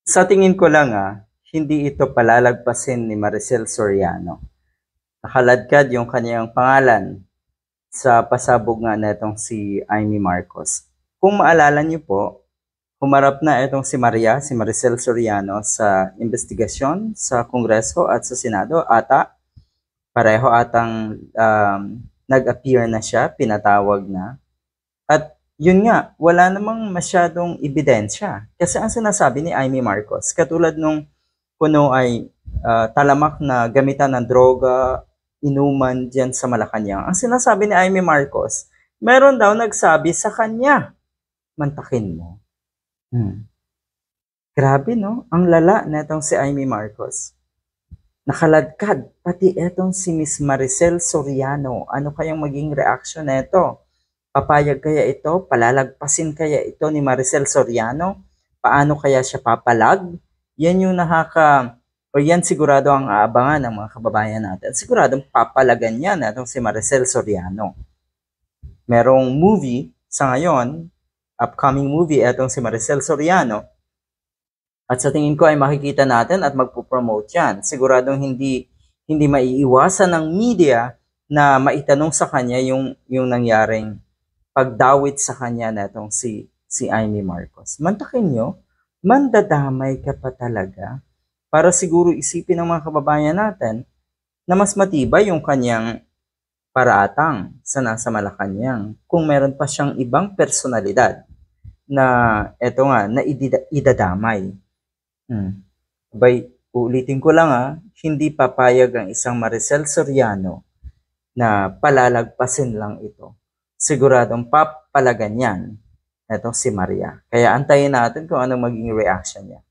Sa tingin ko lang hindi ito palalagpasin ni Maricel Soriano. Nakaladkad yung kanyang pangalan sa pasabog nga netong si Amy Marcos. Kung maalala niyo po, humarap na itong si Maricel Soriano sa investigasyon sa Kongreso at sa Senado ata. Pareho atang nag-appear na siya, pinatawag na. At yun nga, wala namang masyadong ebidensya. Kasi ang sinasabi ni Amy Marcos, katulad nung kuno ay talamak na gamitan ng droga, inuman dyan sa Malacanang. Ang sinasabi ni Amy Marcos, meron daw nagsabi sa kanya, mantakin mo. Grabe no, ang lala na itong si Amy Marcos. Nakaladkad, pati etong si Miss Maricel Soriano. Ano kayang maging reaction nito? Papayag kaya ito? Palalagpasin kaya ito ni Maricel Soriano? Paano kaya siya papalag? Yan yung yan sigurado ang aabangan ng mga kababayan natin. Siguradong papalagan yan itong si Maricel Soriano. Merong movie sa ngayon, upcoming movie itong si Maricel Soriano. At sa tingin ko ay makikita natin at magpo-promote yan. Siguradong hindi maiiwasan ng media na maitanong sa kanya yung nangyaring pagdawit sa kanya netong si Amy Marcos. Mantakin nyo, mandadamay ka pa talaga para siguro isipin ng mga kababayan natin na mas matibay yung kanyang paraatang sa nasa Malacanang kung meron pa siyang ibang personalidad na eto nga, na idadamay. Ulitin ko lang hindi papayag ang isang Maricel Soriano na palalagpasin lang ito. Siguradong papalagan yan itong si Maria. Kaya antayin natin kung anong maging reaction niya.